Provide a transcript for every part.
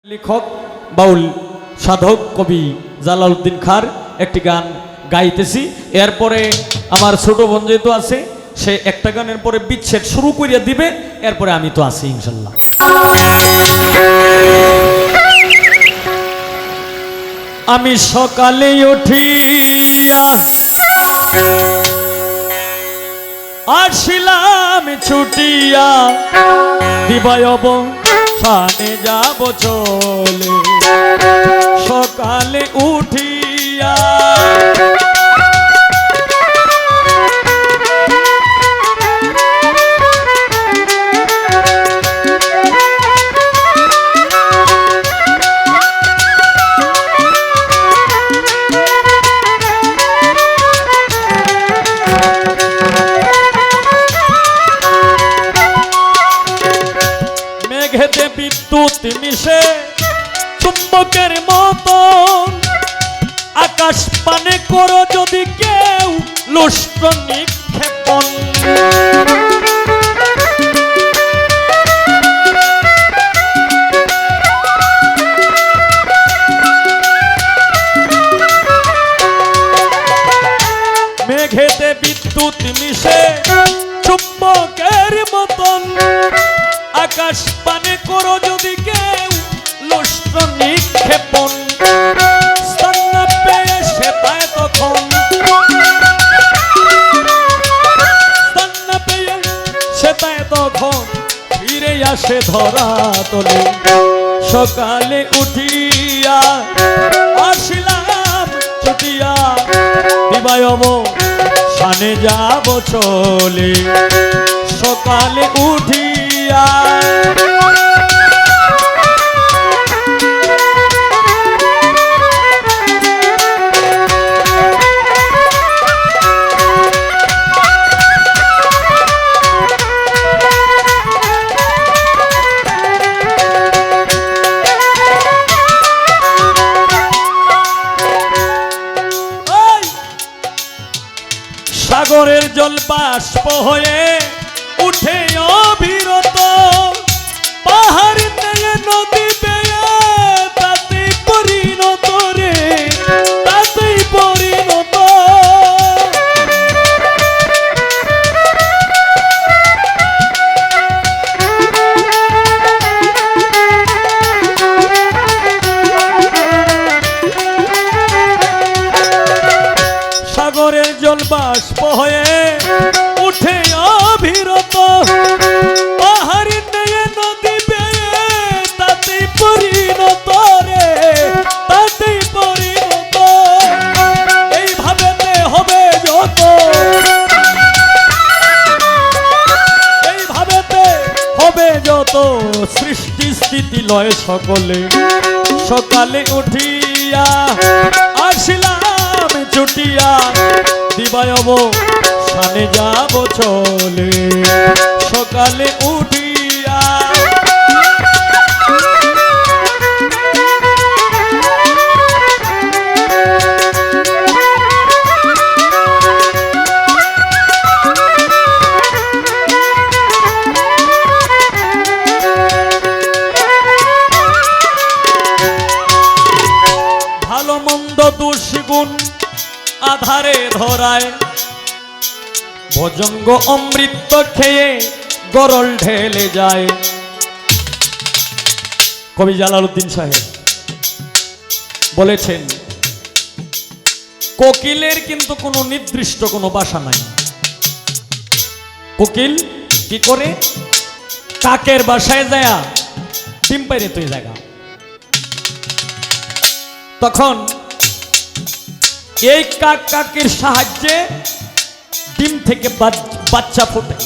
লেখক বাউল সাধক কবি জালালউদ্দিন খাঁর একটি গান গাইতেছি। এরপরে আমার ছোট বোন যেহেতু আছে, সে একটা গানের পরে বিচ্ছেদ শুরু করিয়া দিবে, এরপরে আমি তো আছি ইনশাল্লাহ। আমি সকালে উঠিয়া আসিলাম ছুটিয়া, দিবায়ব সানে যাব চলে। সকালে উঠিয়া মেঘেতে বিদ্যুৎ মিশে চুম্বকের মতন, আকাশ পানে করো যদি কেউ লুষ্ট নিক্ষেপণ। মেঘেতে বিদ্যুৎ মিশে চুম্বকের মতন, আকাশ পানে করো যদি কেউ লুষ্ট নিক্ষেপণ। স্থান না পেয়ে সে পায় তখন, স্থান না পেয়ে সে পায় তখন ফিরে আসে ধরা তলে। সকালে উঠিয়া আসিলাম ছুটিয়া, দিবায়ব সানে যাব চলে। সকালে উঠিয়া সাগরের জল বাষ্প হয়ে উঠে অবিরত, পাহাড় থেকে নদী বেয়ে তাতেই পরিণত রে, তাতেই পরিণত। সাগরের জল বাষ্প হয়ে উঠে অবিরত, পাহাড়ি নেয়ে নদী বেয়ে তাতেই পরিণত রে, তাতেই পরিণত। এইভাবেতে হবে যত, এইভাবেতে হবে যত সৃষ্টি স্থিতি লয় সকলে। সকালে উঠিয়া আসিলাম ছুটিয়া, দিবায়ব সানে যাব চলে। সকালে উঠিয়া ভালো মন্দ দুষ্গুণ আধারে ধরায়, ভজঙ্গ অমৃত খেয়ে গরল ঢেলে যায়। কবি জালালউদ্দিন সাহেব বলেছেন, কোকিলের কিন্তু কোনো নির্দিষ্ট কোনো বাসা নাই। কোকিল কি করে? কাকের বাসায় যায় ডিম পাইরে তুই জায়গা। তখন এই কাক কাকের সাহায্যে ডিম থেকে বাচ্চা ফুটে,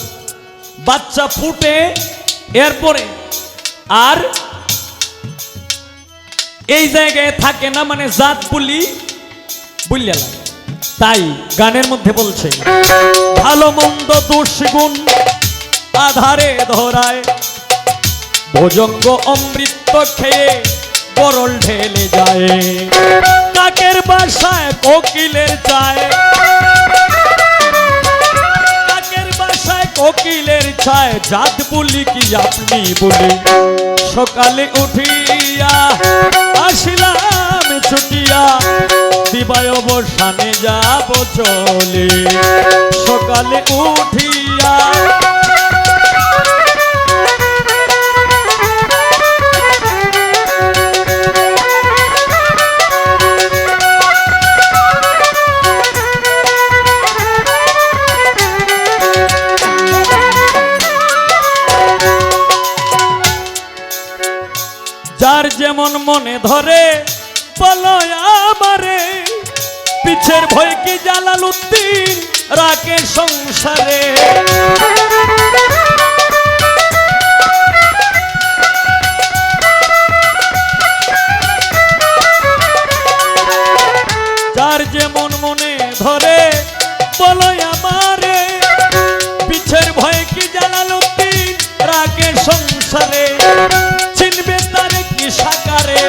বাচ্চা ফুটে এরপরে আর এই জায়গায় থাকে না, মানে জাত বলি বুঝলে। তাই গানের মধ্যে বলছে, ভালো মন্দ দুষ্গুণ আধারে ধরায়, ভজঙ্গ অমৃত খেয়ে গরল ঢেলে যায়। কাকের বাসায় কোকিলের চায়, কাকের বাসায় কোকিলের ছায়, জাত বলি কি আপনি বলি। সকালে উঠিয়া আসিলাম ছুটিয়া দিবায় অবসানে যাব চলে সকালে উঠিয়া যার যেমন মনে ধরে বলো আমারে পিছের ভয় কি জালালউদ্দিন রাখে সংসারে যার যেমন মনে ধরে বলো আমারে পিছের ভয় কি জালালউদ্দিন রাখে সংসারে চিনবে তারে কি সাকারে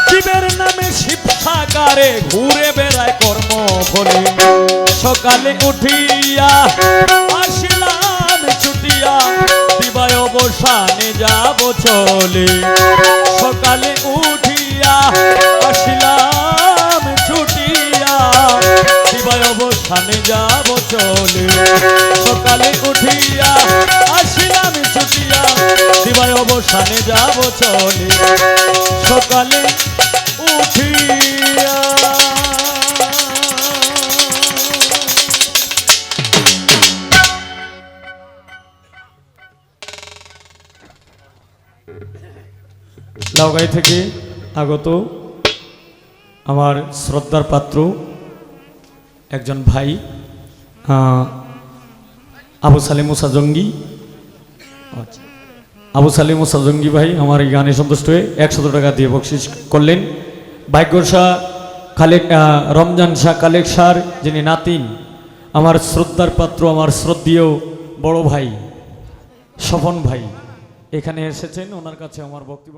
জীবের নামে শিব সাকারে ঘুরে বেড়ায় কর্ম বলে সকালে উঠিয়া আসিলাম ছুটিয়া দিবায় অবসানে যাব চলে সকালে উঠিয়া আসিলাম ছুটিয়া দিবায় অবসানে যাব চলে সকালে উঠিয়া আসিলাম ছুটিয়া দিবায় অবসানে যাব চলে সকালে উঠিয়া লাউগাই থেকে আগত আমার শ্রদ্ধার পাত্র একজন ভাই আবু সালেম মুসা জঙ্গি আবু সালেম মুসা জঙ্গি ভাই আমার এই গানে সন্তুষ্ট হয়ে 100 টাকা দিয়ে বকশিস করলেন। ভাগ্য শাহ খালেক রমজান শাহ কালেক শাহ যিনি নাতিন আমার শ্রদ্ধার পাত্র আমার শ্রদ্ধেয় বড় ভাই স্বপন ভাই এখানে এসেছেন ওনার কাছে আমার বক্তব্য